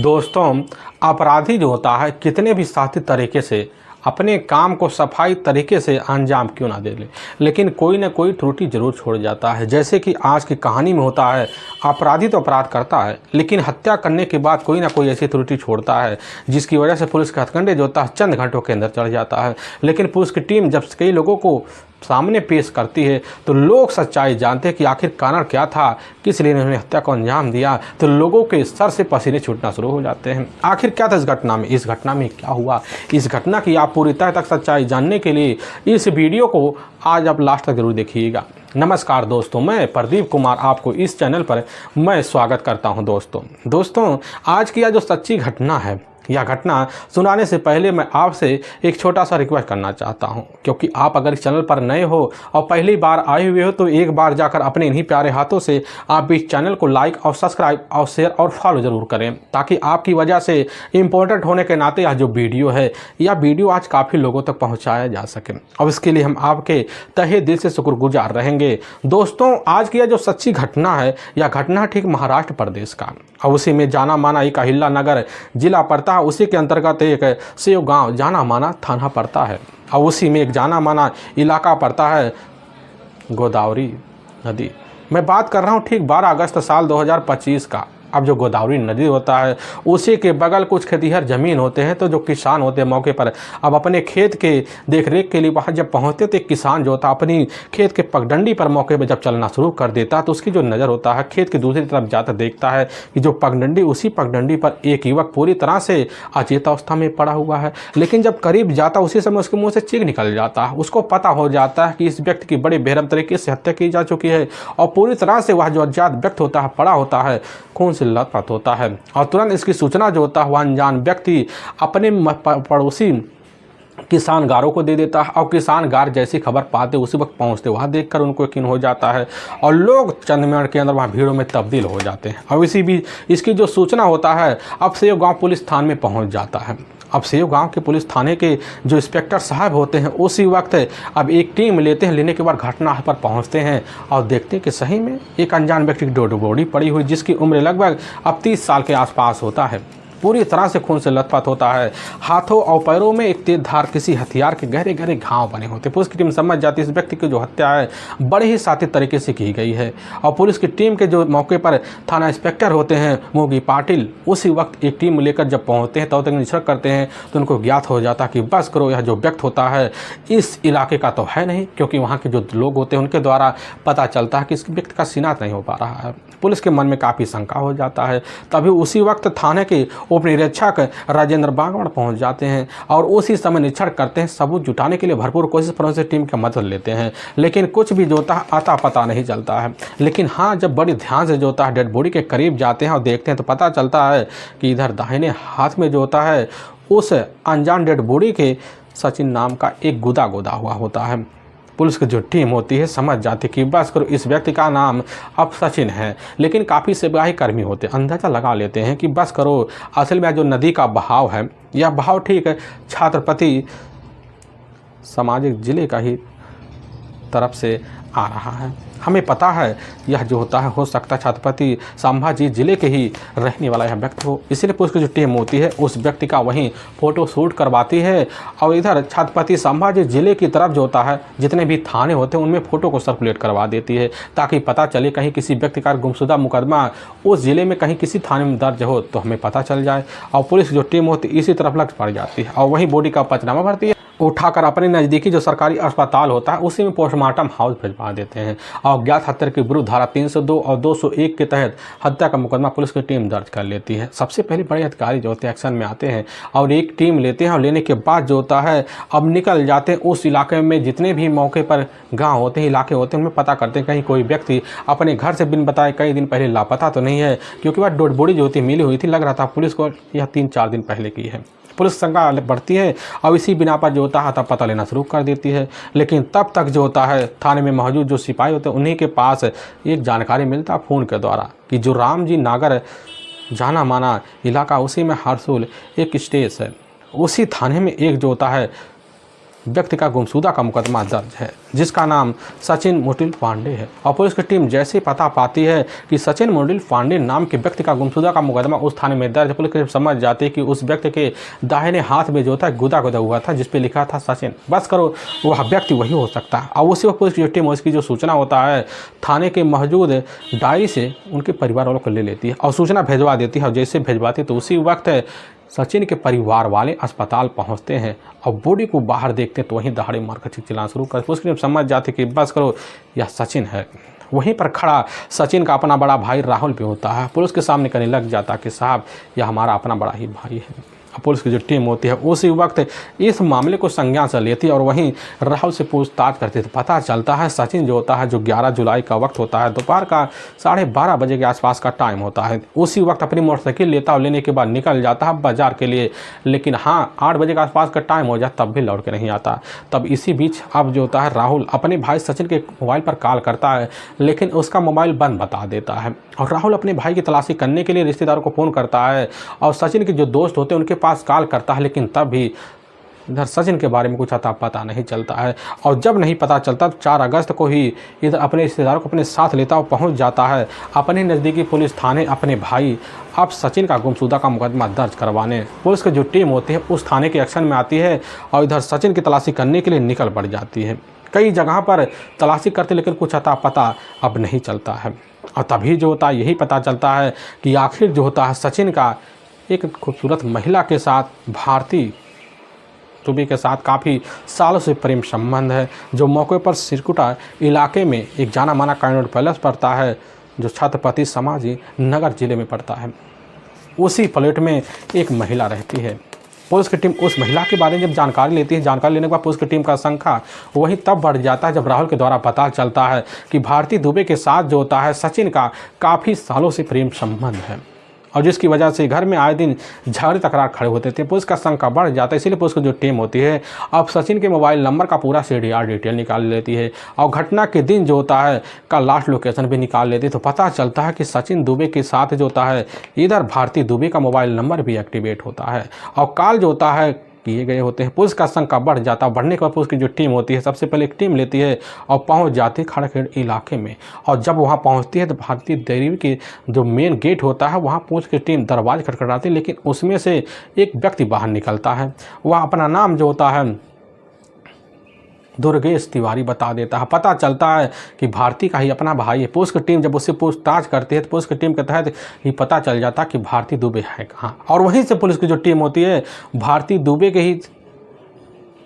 दोस्तों, अपराधी जो होता है कितने भी साथी तरीके से अपने काम को सफाई तरीके से अंजाम क्यों ना दे ले, लेकिन कोई ना कोई त्रुटि जरूर छोड़ जाता है। जैसे कि आज की कहानी में होता है, अपराधी तो अपराध करता है लेकिन हत्या करने के बाद कोई ना कोई ऐसी त्रुटि छोड़ता है जिसकी वजह से पुलिस के हथकंडे जो होता है चंद घंटों के अंदर चढ़ जाता है। लेकिन पुलिस की टीम जब कई लोगों को सामने पेश करती है तो लोग सच्चाई जानते हैं कि आखिर कारण क्या था, किस लिए उन्होंने हत्या को अंजाम दिया। तो लोगों के सर से पसीने छूटना शुरू हो जाते हैं। आखिर क्या था इस घटना में, इस घटना में क्या हुआ, इस घटना की आप पूरी तह तक सच्चाई जानने के लिए इस वीडियो को आज आप लास्ट तक जरूर देखिएगा। नमस्कार दोस्तों, मैं प्रदीप कुमार आपको इस चैनल पर मैं स्वागत करता हूं। दोस्तों आज की यह जो सच्ची घटना है, यह घटना सुनाने से पहले मैं आपसे एक छोटा सा रिक्वेस्ट करना चाहता हूं, क्योंकि आप अगर इस चैनल पर नए हो और पहली बार आए हुए हो तो एक बार जाकर अपने इन्हीं प्यारे हाथों से आप इस चैनल को लाइक और सब्सक्राइब और शेयर और फॉलो ज़रूर करें, ताकि आपकी वजह से इम्पोर्टेंट होने के नाते यह जो वीडियो है यह वीडियो आज काफ़ी लोगों तक पहुँचाया जा सके। और इसके लिए हम आपके तहे दिल से शुक्रगुजार रहेंगे। दोस्तों आज की यह जो सच्ची घटना है, यह घटना ठीक महाराष्ट्र प्रदेश का, और उसी में जाना माना एक अहिल्या नगर जिला पड़ता है। उसी के अंतर्गत एक सेव गांव जाना माना थाना पड़ता है, और उसी में एक जाना माना इलाका पड़ता है गोदावरी नदी। मैं बात कर रहा हूं ठीक 12 अगस्त साल 2025 का। अब जो गोदावरी नदी होता है उसी के बगल कुछ खेतिहर ज़मीन होते हैं, तो जो किसान होते हैं मौके पर अब अपने खेत के देखरेख के लिए वहाँ जब पहुँचते तो एक किसान जो होता है अपनी खेत के पगडंडी पर मौके पर जब चलना शुरू कर देता है तो उसकी जो नज़र होता है खेत की दूसरी तरफ जाकर देखता है कि जो पगडंडी, उसी पगडंडी पर एक युवक पूरी तरह से अचेत अवस्था में पड़ा हुआ है। लेकिन जब करीब जाता उसी समय उसके मुँह से चीख निकल जाता है। उसको पता हो जाता है कि इस व्यक्ति की बड़े बेरहम तरीके से हत्या की जा चुकी है, और पूरी तरह से वह जो अज्ञात व्यक्ति होता है पड़ा होता है खून से लथपथ होता है। और तुरंत इसकी सूचना जो होता है वह अनजान व्यक्ति अपने पड़ोसी किसानगारों को दे देता है, और किसानगार जैसी खबर पाते उसी वक्त पहुंचते वहाँ देखकर उनको यकीन हो जाता है, और लोग चंद मिनट के अंदर वहाँ भीड़ों में तब्दील हो जाते हैं। और इसी बीच इसकी जो सूचना होता है अब सेव गाँव पुलिस थाने में पहुँच जाता है। अब सेव गांव के पुलिस थाने के जो इंस्पेक्टर साहब होते हैं उसी वक्त अब एक टीम लेते हैं। लेने के बाद घटना पर पहुंचते हैं और देखते हैं कि सही में एक अनजान व्यक्ति की डेड बॉडी पड़ी हुई, जिसकी उम्र लगभग अब 30 साल के आसपास होता है। पूरी तरह से खून से लथपथ होता है। हाथों और पैरों में एक तेज धार किसी हथियार के गहरे गहरे घाव बने होते। पुलिस की टीम समझ जाती है इस व्यक्ति की जो हत्या है बड़े ही साथी तरीके से की गई है। और पुलिस की टीम के जो मौके पर थाना इंस्पेक्टर होते हैं मोगी पाटिल, उसी वक्त एक टीम लेकर जब पहुँचते हैं तब तक निरीक्षण करते हैं तो उनको ज्ञात हो जाता है कि बस करो, यह जो व्यक्ति होता है इस इलाके का तो है नहीं, क्योंकि वहाँ के जो लोग होते हैं उनके द्वारा पता चलता है कि इस व्यक्ति का शिनाख्त नहीं हो पा रहा है। पुलिस के मन में काफ़ी शंका हो जाता है। तभी उसी वक्त थाने के उप निरीक्षक राजेंद्र बागवान पहुंच जाते हैं और उसी समय निरीक्षण करते हैं। सबूत जुटाने के लिए भरपूर कोशिश पर उनसे टीम की मदद लेते हैं, लेकिन कुछ भी जो होता है अता पता नहीं चलता है। लेकिन हाँ, जब बड़ी ध्यान से जो होता है डेड बॉडी के करीब जाते हैं और देखते हैं तो पता चलता है कि इधर दाहिने हाथ में जो होता है उस अनजान डेड बॉडी के सचिन नाम का एक गुदा हुआ होता है। पुलिस की जो टीम होती है समझ जाती है कि बस करो, इस व्यक्ति का नाम अब सचिन है। लेकिन काफ़ी सिपाही कर्मी होते हैं, अंदाज़ा लगा लेते हैं कि बस करो असल में जो नदी का बहाव है यह बहाव ठीक है छत्रपति सामाजिक जिले का ही तरफ से आ रहा है। हमें पता है यह जो होता है हो सकता है छत्रपति संभाजी जिले के ही रहने वाला यह व्यक्ति हो, इसलिए पुलिस की जो टीम होती है उस व्यक्ति का वहीं फ़ोटो शूट करवाती है। और इधर छत्रपति संभाजी जिले की तरफ जो होता है जितने भी थाने होते हैं उनमें फ़ोटो को सर्कुलेट करवा देती है, ताकि पता चले कहीं किसी व्यक्ति का गुमशुदा मुकदमा उस ज़िले में कहीं किसी थाने में दर्ज हो तो हमें पता चल जाए। और पुलिस की जो टीम होती है इसी तरफ लग पड़ जाती है और वहीं बॉडी का पंचनामा भरती है, उठाकर अपने नज़दीकी जो सरकारी अस्पताल होता है उसी में पोस्टमार्टम हाउस भिजवा देते हैं। और अज्ञात हत्या के विरुद्ध धारा 302 और 201 के तहत हत्या का मुकदमा पुलिस की टीम दर्ज कर लेती है। सबसे पहले बड़े अधिकारी जो होते हैं एक्शन में आते हैं और एक टीम लेते हैं, और लेने के बाद जो होता है अब निकल जाते हैं उस इलाके में जितने भी मौके पर गाँव होते हैं, इलाके होते हैं, उनमें पता करते हैं कहीं कोई व्यक्ति अपने घर से बिन बताए कई दिन पहले लापता तो नहीं है, क्योंकि वह डेड बॉडी जो होती मिली हुई थी, लग रहा था पुलिस को यह 3-4 दिन पहले की है। पुलिस शंका बढ़ती है और इसी बिना पर जो होता है तब पता लेना शुरू कर देती है। लेकिन तब तक जो होता है थाने में मौजूद जो सिपाही होते हैं उन्हीं के पास एक जानकारी मिलता है फ़ोन के द्वारा कि जो रामजी नागर जाना माना इलाका उसी में हरसूल एक स्टेज है, उसी थाने में एक जो होता है व्यक्ति का गुमशुदा का मुकदमा दर्ज है, जिसका नाम सचिन मुंडिल पांडे है। और पुलिस की टीम जैसे पता पाती है कि सचिन मुंडिल पांडे नाम के व्यक्ति का गुमशुदा का मुकदमा उस थाने में दर्ज है, पुलिस की टीम समझ जाती है कि उस व्यक्ति के दाहिने हाथ में जो था गुदा गुदा हुआ था, जिसपे लिखा था सचिन। बस करो, वह व्यक्ति वही हो सकता है। और उसी वक्त पुलिस की टीम उसकी जो सूचना होता है थाने के मौजूद डायरी से उनके परिवार वालों को ले लेती है और सूचना भेजवा देती है। और जैसे भेजवाती तो उसी वक्त सचिन के परिवार वाले अस्पताल पहुंचते हैं और बॉडी को बाहर देखते हैं तो वहीं दहाड़े मारकर चिल्लाना शुरू कर। पुलिस की टीम समझ जाती कि बस करो, यह सचिन है। वहीं पर खड़ा सचिन का अपना बड़ा भाई राहुल भी होता है। पुलिस के सामने कहने लग जाता कि साहब, यह हमारा अपना बड़ा ही भाई है। पुलिस की जो टीम होती है उसी वक्त इस मामले को संज्ञान से लेती है और वहीं राहुल से पूछताछ करती है। तो पता चलता है सचिन जो होता है, जो 11 जुलाई का वक्त होता है, दोपहर का 12:30 बजे के आसपास का टाइम होता है, उसी वक्त अपनी मोटरसाइकिल लेता और लेने के बाद निकल जाता है बाजार के लिए। लेकिन हाँ, 8 बजे के आसपास का टाइम हो जाए तब भी लौट के नहीं आता। तब इसी बीच अब जो होता है राहुल अपने भाई सचिन के मोबाइल पर कॉल करता है, लेकिन उसका मोबाइल बंद बता देता है। और राहुल अपने भाई की तलाशी करने के लिए रिश्तेदारों को फ़ोन करता है और सचिन के जो दोस्त होते हैं उनके पास कॉल करता है, लेकिन तब भी इधर सचिन के बारे में कुछ अता पता नहीं चलता है। और जब नहीं पता चलता तो 4 अगस्त को ही इधर अपने रिश्तेदारों को अपने साथ लेता और पहुंच जाता है अपने नज़दीकी पुलिस थाने अपने भाई अब सचिन का गुमशुदा का मुकदमा दर्ज करवाने। पुलिस की जो टीम होती है उस थाने के एक्शन में आती है और इधर सचिन की तलाशी करने के लिए निकल पड़ जाती है। कई जगह पर तलाशी करते लेकिन कुछ अता पता अब नहीं चलता है। और तभी जो होता है यही पता चलता है कि आखिर जो होता है सचिन का एक खूबसूरत महिला के साथ भारती दुबे के साथ काफ़ी सालों से प्रेम संबंध है, जो मौके पर सिरकुटा इलाके में एक जाना माना कॉन्वेंट पैलेस पड़ता है, जो छत्रपति संभाजी नगर जिले में पड़ता है। उसी फ्लैट में एक महिला रहती है। पुलिस की टीम उस महिला के बारे में जब जानकारी लेती है, जानकारी लेने के बाद पुलिस की टीम का संख्या वही तब बढ़ जाता है जब राहुल के द्वारा पता चलता है कि भारती दुबे के साथ जो होता है सचिन का काफ़ी सालों से प्रेम संबंध है और जिसकी वजह से घर में आए दिन झगड़े तकरार खड़े होते थे। पुलिस का शंका बढ़ जाता है, इसीलिए पुलिस की जो टीम होती है अब सचिन के मोबाइल नंबर का पूरा CDR डिटेल निकाल लेती है और घटना के दिन जो होता है का लास्ट लोकेशन भी निकाल लेती है। तो पता चलता है कि सचिन दुबे के साथ जो होता है इधर भारती दुबे का मोबाइल नंबर भी एक्टिवेट होता है और कॉल जो होता है किए गए होते हैं। पुलिस का शंका बढ़ जाता है। बढ़ने के बाद पुलिस की जो टीम होती है सबसे पहले एक टीम लेती है और पहुंच जाती है खड़खेड़ इलाके में। और जब वहां पहुंचती है तो भारतीय डेयरी के जो मेन गेट होता है वहां पुलिस की टीम दरवाजे खटखटाती है, लेकिन उसमें से एक व्यक्ति बाहर निकलता है। वह अपना नाम जो होता है दुर्गेश तिवारी बता देता है। पता चलता है कि भारती का ही अपना भाई है। पुलिस की टीम जब उससे पूछताछ करती है तो पुलिस की टीम के तहत ही पता चल जाता है कि भारती दुबे है कहाँ। और वहीं से पुलिस की जो टीम होती है भारती दुबे के ही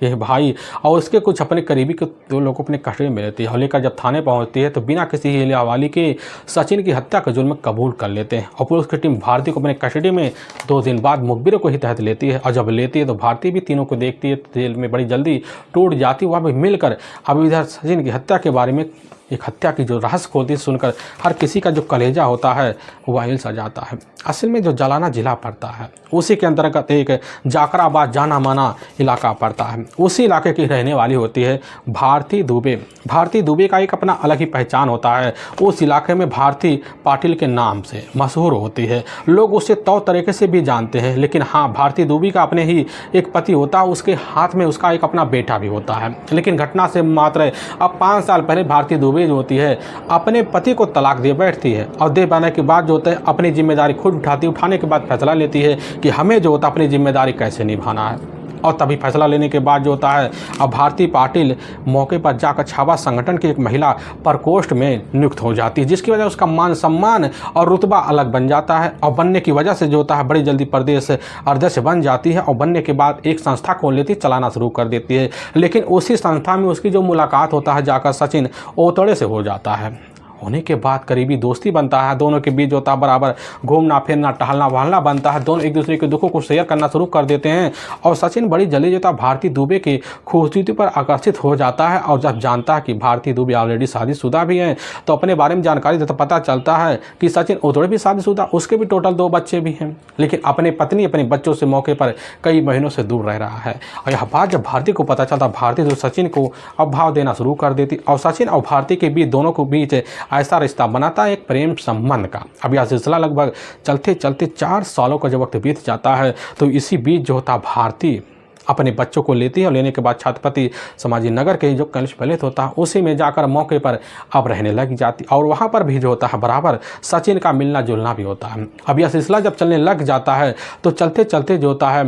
यह भाई और उसके कुछ अपने करीबी के 2 लोगों को अपने कस्टडी में लेती है और लेकर जब थाने पहुंचती है तो बिना किसी हीले हवाले के सचिन की हत्या का जुर्म कबूल कर लेते हैं। और पुलिस की टीम भारती को अपने कस्टडी में 2 दिन बाद मुखबिरों को ही तहत लेती है। और जब लेती है तो भारती भी तीनों को देखती है तो जेल में बड़ी जल्दी टूट जाती है। वहाँ पर मिलकर अब इधर सचिन की हत्या के बारे में एक हत्या की जो रहस्य खोलती सुनकर हर किसी का जो कलेजा होता है वह हिल सा जाता है। असल में जो जालाना जिला पड़ता है उसी के अंतर्गत एक जाकराबाद जाना माना इलाका पड़ता है। उसी इलाके की रहने वाली होती है भारती दुबे। भारती दुबे का एक अपना अलग ही पहचान होता है। उस इलाके में भारती पाटिल के नाम से मशहूर होती है। लोग उसे तौर तरीके से भी जानते हैं। लेकिन हाँ, भारती दुबे का अपने ही एक पति होता है, उसके हाथ में उसका एक अपना बेटा भी होता है। लेकिन घटना से मात्र अब 5 साल पहले भारती दुबे जो होती है अपने पति को तलाक दे बैठती है और दे पाने के बाद जो होता है अपनी जिम्मेदारी खुद उठाने के बाद फैसला लेती है कि हमें जो होता है अपनी जिम्मेदारी कैसे निभाना है। और तभी फैसला लेने के बाद जो होता है अब भारती पाटिल मौके पर जाकर छावा संगठन की एक महिला प्रकोष्ठ में नियुक्त हो जाती है, जिसकी वजह उसका मान सम्मान और रुतबा अलग बन जाता है। और बनने की वजह से जो होता है बड़ी जल्दी प्रदेश अध्यक्ष बन जाती है और बनने के बाद एक संस्था खोल लेती है, चलाना शुरू कर देती है। लेकिन उसी संस्था में उसकी जो मुलाकात होता है जाकर सचिन ओतड़े से हो जाता है। होने के बाद करीबी दोस्ती बनता है। दोनों के बीच जो होता है बराबर घूमना फिरना टहलना वहलना बनता है। दोनों एक दूसरे के दुखों को शेयर करना शुरू कर देते हैं। और सचिन बड़ी जल्दी जो था भारती दुबे की खूबसूरती पर आकर्षित हो जाता है। और जब जानता है कि भारती दुबे ऑलरेडी शादीशुदा भी हैं तो अपने बारे में जानकारी देता पता चलता है कि सचिन उतरे भी शादीशुदा, उसके भी टोटल 2 बच्चे भी हैं। लेकिन अपने पत्नी अपने बच्चों से मौके पर कई महीनों से दूर रह रहा है। और यह बात जब भारती को पता चलता, भारती तो सचिन को अब भाव देना शुरू कर देती और सचिन और भारती के बीच दोनों को बीच ऐसा रिश्ता बनाता है एक प्रेम संबंध का। अब यह सिलसिला लगभग चलते चलते 4 सालों का जब वक्त बीत जाता है तो इसी बीच जो होता भारती अपने बच्चों को लेती है और लेने के बाद छत्रपति संभाजी नगर के जो कनिष्क पैलेस होता है उसी में जाकर मौके पर अब रहने लग जाती और वहाँ पर भी जो होता है बराबर सचिन का मिलना जुलना भी होता है। अब यह सिलसिला जब चलने लग जाता है तो चलते चलते जो होता है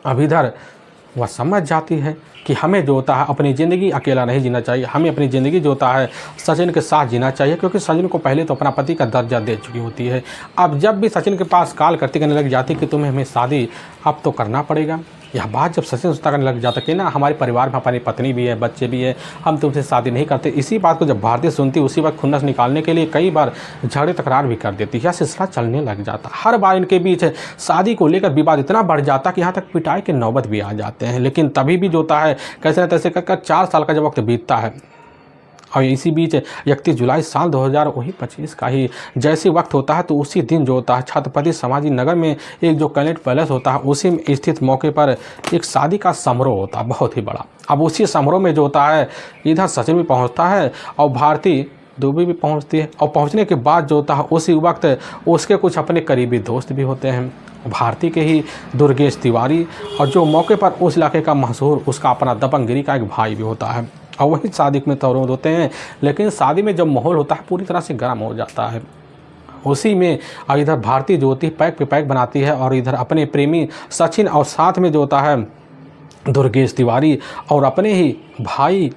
अब इधर वह समझ जाती है कि हमें जो होता है अपनी ज़िंदगी अकेला नहीं जीना चाहिए, हमें अपनी ज़िंदगी जो होता है सचिन के साथ जीना चाहिए, क्योंकि सचिन को पहले तो अपना पति का दर्जा दे चुकी होती है। अब जब भी सचिन के पास कॉल करती करने लग जाती कि तुम्हें हमें शादी अब तो करना पड़ेगा, यह बात जब सचिन सोचता करने लग जाता कि ना हमारे परिवार में हमारी पत्नी भी है, बच्चे भी है, हम तुमसे शादी नहीं करते। इसी बात को जब भारती सुनती उसी वक्त खुन्नस निकालने के लिए कई बार झगड़े तकरार भी कर देती। यह सिलसिला चलने लग जाता। हर बार इनके बीच शादी को लेकर विवाद इतना बढ़ जाता कि यहाँ तक पिटाई के नौबत भी आ जाते हैं। लेकिन तभी भी जो होता है कैसे न तैसे कर 4 साल का जब वक्त बीतता है और इसी बीच 31 जुलाई साल 2025 का ही जैसे वक्त होता है तो उसी दिन जो होता है छत्रपति संभाजी नगर में एक जो कनिष्क पैलेस होता है उसी में स्थित मौके पर एक शादी का समारोह होता है बहुत ही बड़ा। अब उसी समारोह में जो होता है इधर सचिन भी पहुंचता है और भारती दुबे भी पहुंचती है और पहुंचने के बाद जो होता है उसी वक्त उसके कुछ अपने करीबी दोस्त भी होते हैं, भारती के ही दुर्गेश तिवारी और जो मौके पर उस इलाके का मशहूर उसका अपना दबंगगिरी का एक भाई भी होता है और वही शादी में तौरूद होते हैं। लेकिन शादी में जब माहौल होता है पूरी तरह से गर्म हो जाता है। उसी में और इधर भारती जो होती है पैक पे पैक बनाती है और इधर अपने प्रेमी सचिन और साथ में जो होता है दुर्गेश तिवारी और अपने ही भाई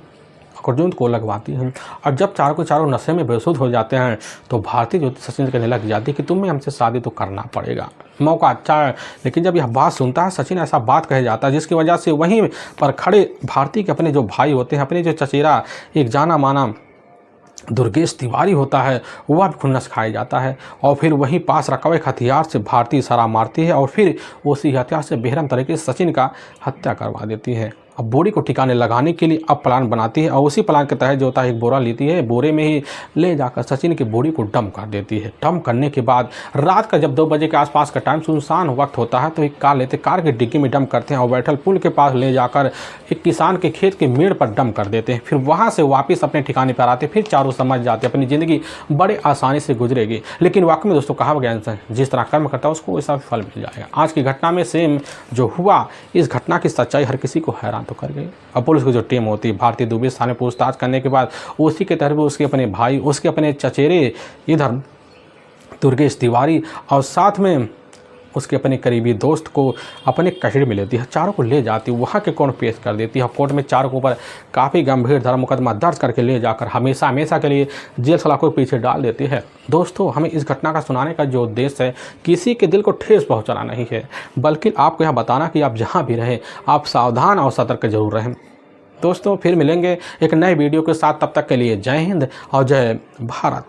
अर्जुन को लगवाती हैं। और जब चारों के चारों नशे में बेसुध हो जाते हैं तो भारती जो सचिन कहने लग जाती है कि तुम्हें हमसे शादी तो करना पड़ेगा, मौका अच्छा है। लेकिन जब यह बात सुनता है सचिन ऐसा बात कह जाता है जिसकी वजह से वहीं पर खड़े भारती के अपने जो भाई होते हैं, अपने जो चचेरा एक जाना माना दुर्गेश तिवारी होता है वह भी खुन्नस खाया जाता है और फिर वहीं पास रखा हुए हथियार से भारती इशारा मारती है और फिर उसी हथियार से बेरहम तरीके से सचिन का हत्या करवा देती है। अब बॉडी को ठिकाने लगाने के लिए अब प्लान बनाती है और उसी प्लान के तहत जो होता है एक बोरा लेती है, बोरे में ही ले जाकर सचिन की बॉडी को डंप कर देती है। डंप करने के बाद रात का जब 2 बजे के आसपास का टाइम सुनसान वक्त होता है तो एक कार लेते, कार की डिग्गी में डंप करते हैं और बैठल पुल के पास ले जाकर एक किसान के खेत के मेड़ पर डंप कर देते हैं। फिर वहाँ से वापस अपने ठिकाने पर आते, फिर चारों समझ जाते अपनी ज़िंदगी बड़े आसानी से गुजरेगी। लेकिन वाकई में दोस्तों कहा गया जिस तरह कर्म करता है उसको वैसा फल मिल जाएगा। आज की घटना में सेम जो हुआ, इस घटना की सच्चाई हर किसी को हैरान तो कर गई। अब पुलिस की जो टीम होती है भारती दुबे थाने पूछताछ करने के बाद उसी के तहत उसके अपने भाई, उसके अपने चचेरे इधर दुर्गेश तिवारी और साथ में उसके अपने करीबी दोस्त को अपने कस्टडी में लेती है, चारों को ले जाती है, वहाँ के कोर्ट पेश कर देती है। कोर्ट में चारों के ऊपर काफ़ी गंभीर धर्म मुकदमा दर्ज करके ले जाकर हमेशा हमेशा के लिए जेल सलाखों के पीछे डाल देती है। दोस्तों हमें इस घटना का सुनाने का जो उद्देश्य है किसी के दिल को ठेस पहुँचाना नहीं है, बल्कि आपको यह बताना कि आप जहाँ भी रहें आप सावधान और सतर्क जरूर रहें। दोस्तों फिर मिलेंगे एक नए वीडियो के साथ, तब तक के लिए जय हिंद और जय भारत।